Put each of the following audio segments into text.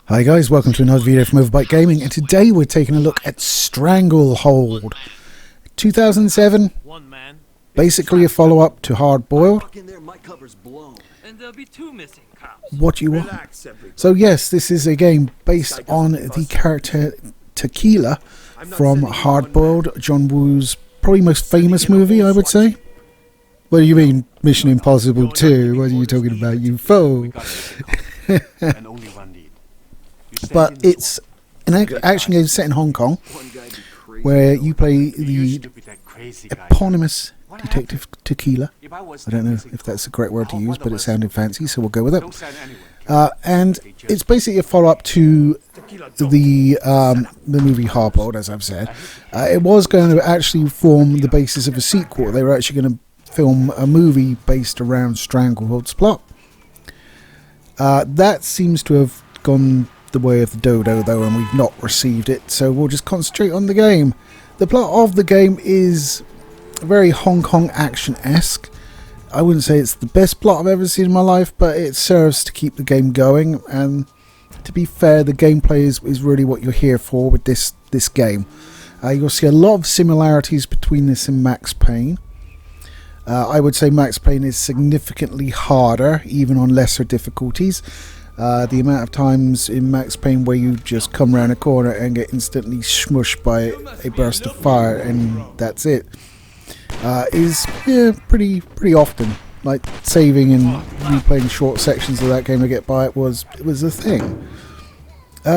Hi guys, welcome to another video from Overbite Gaming, and today we're taking a look at Stranglehold. 2007, basically a follow-up to Hard Boiled. What do you want? So yes, this is a game based on the character Tequila from Hard Boiled, John Woo's probably most famous movie, I would say. What do you mean, Mission Impossible 2? What are you talking about, you fool? But it's an action game set in Hong Kong, where you play the eponymous Detective Tequila. I don't know if that's the correct word to use, but it sounded fancy, so we'll go with it. And it's basically a follow-up to the movie Hard Boiled, as I've said. It was going to actually form the basis of a sequel. They were actually going to film a movie based around Stranglehold's plot. That seems to have gone the way of the dodo, though, and we've not received it, so we'll just concentrate on the game. The plot of the game is very Hong Kong action-esque. I wouldn't say it's the best plot I've ever seen in my life, but it serves to keep the game going, and to be fair, the gameplay is really what you're here for with this game. You'll see a lot of similarities between this and Max Payne. I would say Max Payne is significantly harder, even on lesser difficulties. The amount of times in Max Payne where you just come around a corner and get instantly smushed by a burst of fire and that's it, is pretty often. Like saving and replaying short sections of that game to get by it was a thing.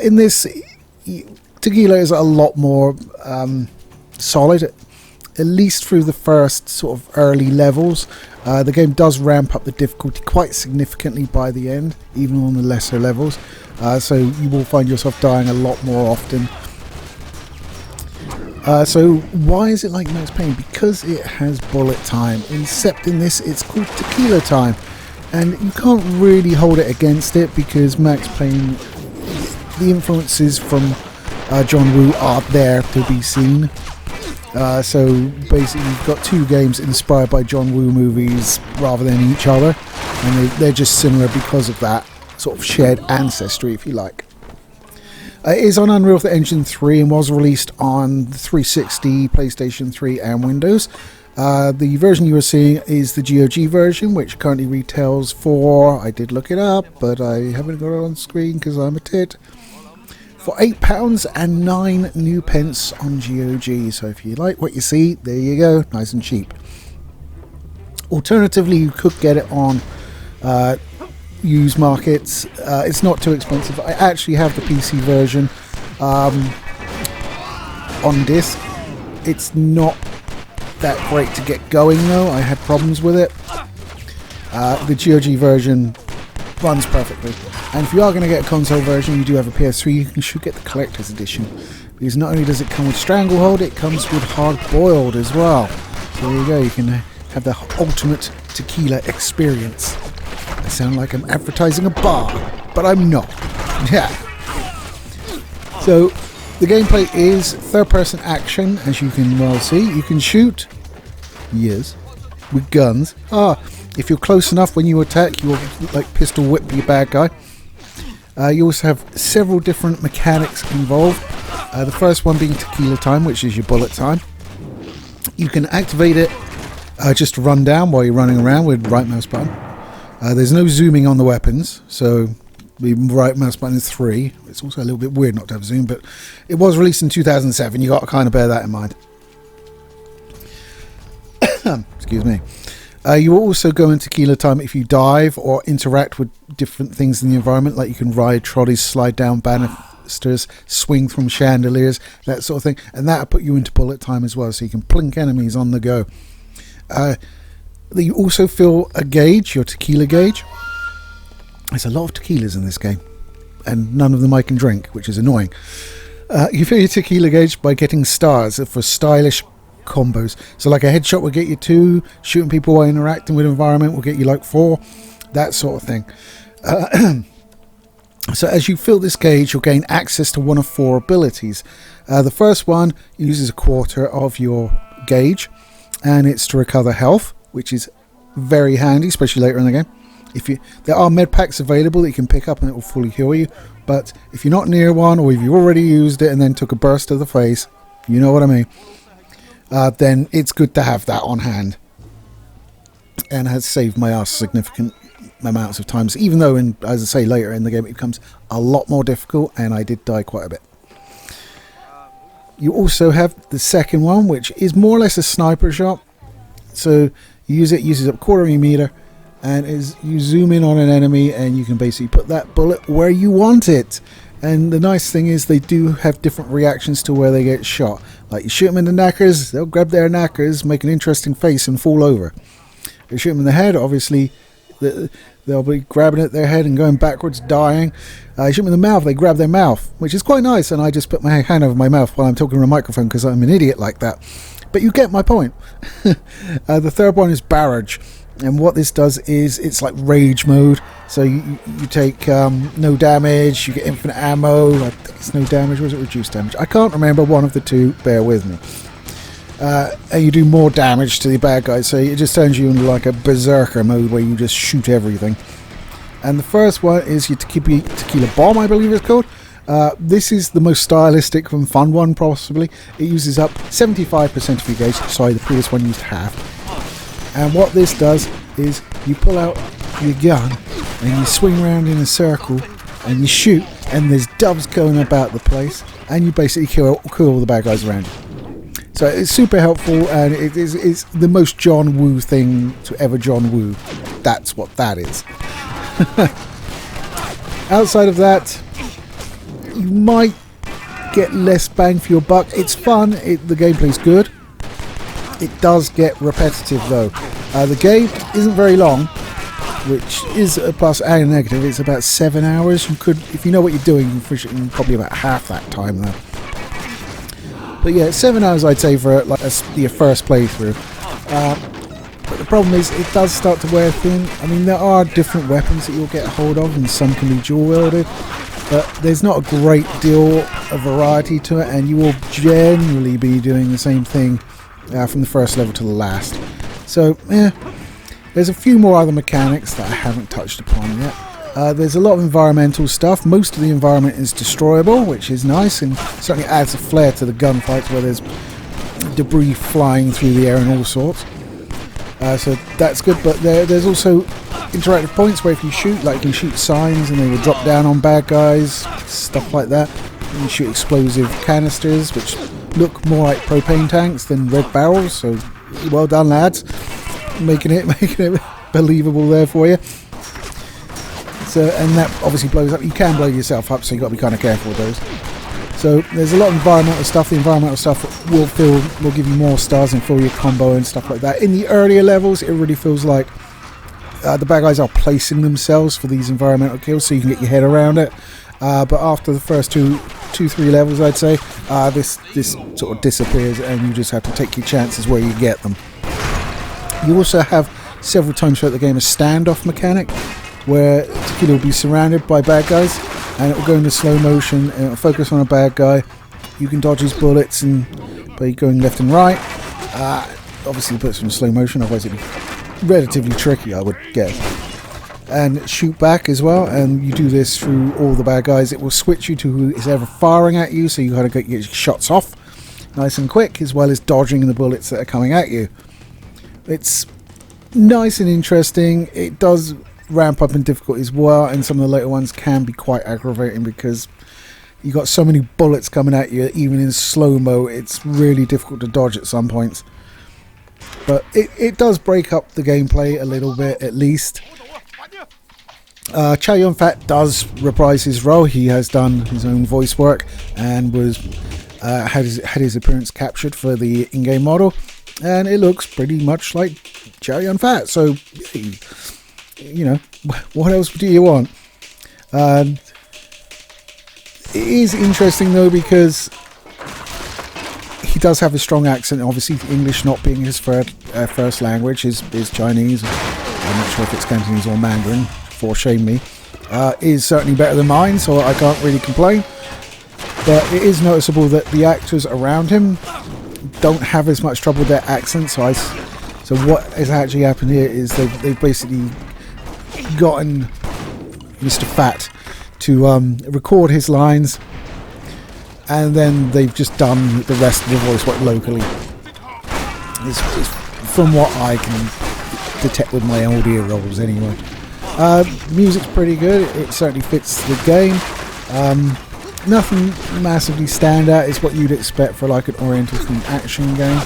In this, Tequila is a lot more solid, at least through the first sort of early levels. The game does ramp up the difficulty quite significantly by the end, even on the lesser levels. So you will find yourself dying a lot more often. So why is it like Max Payne? Because it has bullet time, except in this it's called Tequila time. And you can't really hold it against it, because Max Payne, the influences from John Woo are there to be seen. So basically you've got two games inspired by John Woo movies rather than each other, and they're just similar because of that sort of shared ancestry, if you like. It is on Unreal Engine 3 and was released on the 360, PlayStation 3 and Windows. The version you are seeing is the GOG version, which currently retails for, I did look it up, but I haven't got it on screen because I'm a tit, for £8 and 9 new pence on GOG. So if you like what you see, there you go, nice and cheap. Alternatively, you could get it on used markets. It's not too expensive. I actually have the PC version on disc. It's not that great to get going though. I had problems with it. The GOG version runs perfectly. And if you are going to get a console version, you do have a PS3, you should get the collector's edition, because not only does it come with Stranglehold, it comes with Hard Boiled as well. So there you go, you can have the ultimate tequila experience. I sound like I'm advertising a bar, but I'm not. Yeah. So the gameplay is third-person action, as you can well see. You can shoot, yes, with guns. If you're close enough when you attack, you'll like pistol whip your bad guy. You also have several different mechanics involved. The first one being Tequila time, which is your bullet time. You can activate it just to run down while you're running around with right mouse button. There's no zooming on the weapons, so the right mouse button is 3. It's also a little bit weird not to have zoom, but it was released in 2007. You got to kind of bear that in mind. Excuse me. You will also go in Tequila time if you dive or interact with different things in the environment, like you can ride trolleys, slide down banisters, swing from chandeliers, that sort of thing, and that'll put you into bullet time as well, so you can plink enemies on the go. You also fill a gauge, your tequila gauge. There's a lot of tequilas in this game, and none of them I can drink, which is annoying. You fill your tequila gauge by getting stars for stylish combos. So like a headshot will get you 2, shooting people while interacting with environment will get you like 4, that sort of thing. So as you fill this gauge, you'll gain access to one of 4 abilities. The first one uses a quarter of your gauge, and it's to recover health, which is very handy, especially later in the game. There are med packs available that you can pick up and it will fully heal you, but if you're not near one, or if you already used it and then took a burst to the face, you know what I mean, then it's good to have that on hand, and has saved my ass significant amounts of times, even though, as I say, later in the game it becomes a lot more difficult, and I did die quite a bit. You also have the second one, which is more or less a sniper shot. So you use it, uses up quarter of your meter, and you zoom in on an enemy and you can basically put that bullet where you want it. And the nice thing is they do have different reactions to where they get shot. Like you shoot them in the knackers, they'll grab their knackers, make an interesting face and fall over. You shoot them in the head, obviously they'll be grabbing at their head and going backwards, dying. You shoot them in the mouth, they grab their mouth, which is quite nice, and I just put my hand over my mouth while I'm talking on a microphone because I'm an idiot like that. But you get my point. The third one is barrage. And what this does is it's like rage mode. So you take no damage, you get infinite ammo. I think it's no damage, or is it reduced damage? I can't remember, one of the two, bear with me. And you do more damage to the bad guys, so it just turns you into like a berserker mode where you just shoot everything. And the first one is your tequila bomb, I believe it's called. This is the most stylistic and fun one possibly. It uses up 75% of your gauge. Sorry, the previous one used half. And what this does is you pull out your gun and you swing around in a circle and you shoot, and there's doves going about the place, and you basically kill all the bad guys around you. So it's super helpful, and it's the most John Woo thing to ever John Woo. That's what that is. Outside of that, you might get less bang for your buck. It's fun, the gameplay's good. It does get repetitive though. The game isn't very long, which is a plus and a negative. It's about 7 hours. You could, if you know what you're doing, you can finish it in probably about half that time though. But yeah, 7 hours I'd say for like your first playthrough. But the problem is it does start to wear thin. I mean, there are different weapons that you'll get a hold of, and some can be dual wielded, but there's not a great deal of variety to it, and you will generally be doing the same thing from the first level to the last. So yeah, there's a few more other mechanics that I haven't touched upon yet. There's a lot of environmental stuff. Most of the environment is destroyable, which is nice, and certainly adds a flair to the gunfights where there's debris flying through the air and all sorts. So that's good, but there's also interactive points where if you shoot, like you can shoot signs and they will drop down on bad guys, stuff like that. You can shoot explosive canisters, which look more like propane tanks than red barrels, so well done lads, making it believable there for you. So, and that obviously blows up. You can blow yourself up, so you've got to be kind of careful with those. So there's a lot of environmental stuff. The environmental stuff will give you more stars and fill your combo and stuff like that. In the earlier levels, it really feels like the bad guys are placing themselves for these environmental kills, so you can get your head around it. But after the first two, 3 levels, I'd say, this sort of disappears, and you just have to take your chances where you get them. You also have several times throughout the game a standoff mechanic, where Tequila will be surrounded by bad guys, and it will go into slow motion, and it will focus on a bad guy. You can dodge his bullets and by going left and right. Obviously, put some slow motion, otherwise it'd be relatively tricky, I would guess. And shoot back as well, and you do this through all the bad guys. It will switch you to who is ever firing at you, so you got to get your shots off nice and quick, as well as dodging the bullets that are coming at you. It's nice and interesting. It does ramp up in difficulty as well, and some of the later ones can be quite aggravating because you got so many bullets coming at you. Even in slow-mo, it's really difficult to dodge at some points. But it does break up the gameplay a little bit, at least. Chow Yun-fat does reprise his role. He has done his own voice work and had his appearance captured for the in-game model, and it looks pretty much like Chow Yun-fat. So, you know, what else do you want? It is interesting though, because he does have a strong accent. Obviously, English not being his first language, is Chinese. I'm not sure if it's Cantonese or Mandarin. For shame me, is certainly better than mine, so I can't really complain. But it is noticeable that the actors around him don't have as much trouble with their accents. So what has actually happened here is they've basically gotten Mr. Fat to record his lines, and then they've just done the rest of the voice work locally. It's from what I can detect with my audio rolls anyway. Music's pretty good. It certainly fits the game. Nothing massively standout. It's what you'd expect for like an oriental themed action game.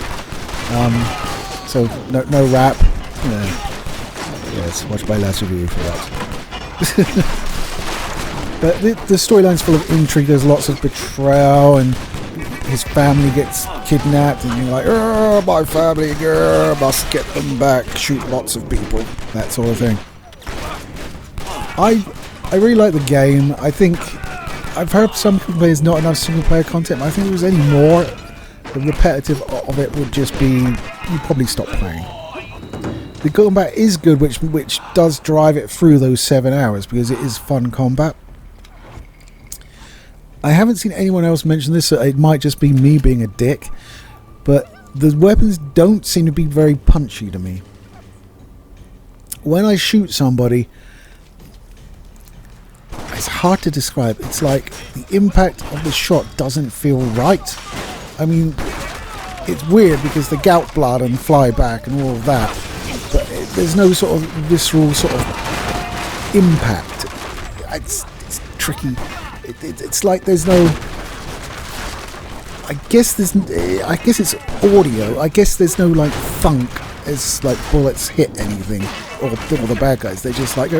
So no rap. Yes, watch my last review for that. But the storyline's full of intrigue. There's lots of betrayal, and his family gets kidnapped, and you're like, oh, my family, must get them back. Shoot lots of people, that sort of thing. I really like the game. I think I've heard some people say there's not enough single player content, but I think if there was any more, the repetitive of it would just be, you'd probably stop playing. The combat is good, which does drive it through those 7 hours, because it is fun combat. I haven't seen anyone else mention this, so it might just be me being a dick, but the weapons don't seem to be very punchy to me. When I shoot somebody, it's hard to describe. It's like the impact of the shot doesn't feel right. I mean, it's weird because the gout blood and fly back and all of that, but there's no sort of visceral sort of impact. It's tricky. It's like there's no. I guess it's audio. I guess there's no like thunk as like bullets hit anything or the bad guys. They're just like.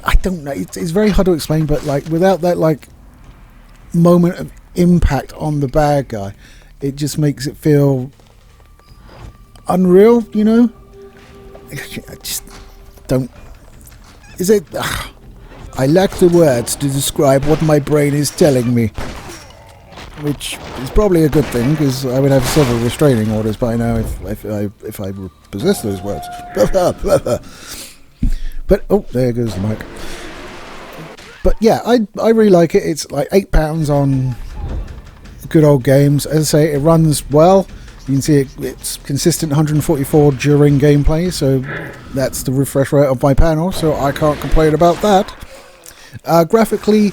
I don't know. It's very hard to explain, but like without that like moment of impact on the bad guy, it just makes it feel unreal. You know. I just don't. Is it? I lack the words to describe what my brain is telling me, which is probably a good thing because I would have several restraining orders by now if I possess those words. But oh, there goes the mic. But yeah, I really like it. It's like £8 on good old games. As I say, it runs well. You can see it's consistent 144 during gameplay, so that's the refresh rate of my panel, so I can't complain about that. Graphically,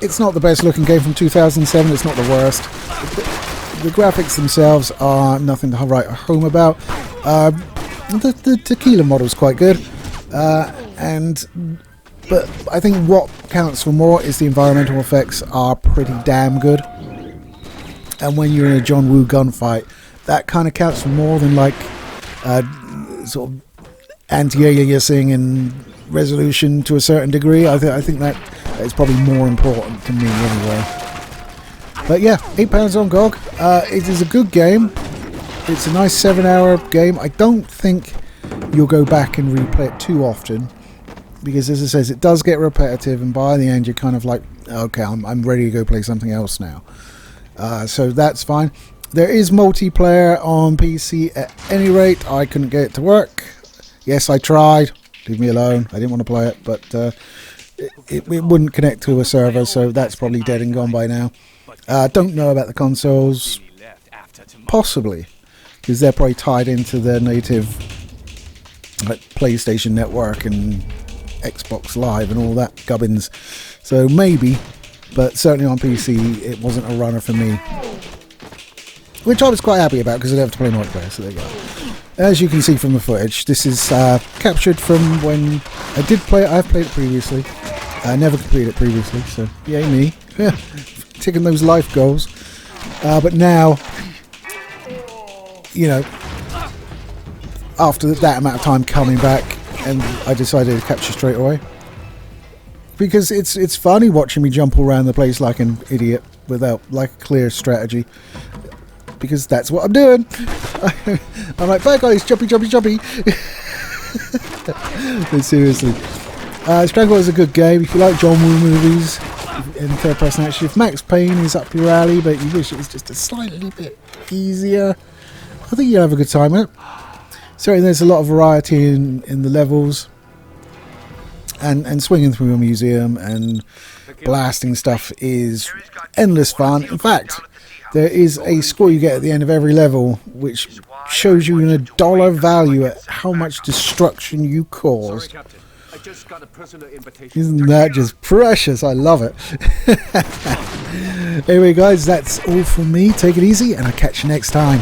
it's not the best looking game from 2007, it's not the worst. The graphics themselves are nothing to write home about. The tequila model's quite good, but I think what counts for more is the environmental effects are pretty damn good. And when you're in a John Woo gunfight, that kind of counts for more than like sort of anti-aliasing and resolution to a certain degree. I think that is probably more important to me anyway. But yeah, £8 on GOG. It is a good game. It's a nice 7-hour game. I don't think you'll go back and replay it too often, because as it says, it does get repetitive, and by the end you're kind of like, okay, I'm ready to go play something else now. So that's fine. There is multiplayer on PC at any rate. I couldn't get it to work. Yes, I tried. Leave me alone. I didn't want to play it, but it wouldn't connect to a server, so that's probably dead and gone by now. Don't know about the consoles. Possibly, because they're probably tied into their native like PlayStation Network and Xbox Live and all that gubbins. So maybe. But certainly on PC, it wasn't a runner for me. Which I was quite happy about, because I didn't have to play multiplayer, so there you go. As you can see from the footage, this is captured from when I did play it. I've played it previously. I never completed it previously, so yay me. Ticking those life goals. But now, you know, after that amount of time coming back, and I decided to capture straight away. Because it's funny watching me jump all around the place like an idiot without like a clear strategy. Because that's what I'm doing. I'm like, bye guys, jumpy. But seriously. Stranglehold is a good game. If you like John Woo movies in third person action, if Max Payne is up your alley, but you wish it was just a slightly bit easier, I think you'll have a good time with it. Certainly there's a lot of variety in the levels. And swinging through a museum and blasting stuff is endless fun. In fact, there is a score you get at the end of every level, which shows you in a dollar value at how much destruction you caused. Isn't that just precious? I love it. Anyway, guys, that's all from me. Take it easy, and I'll catch you next time.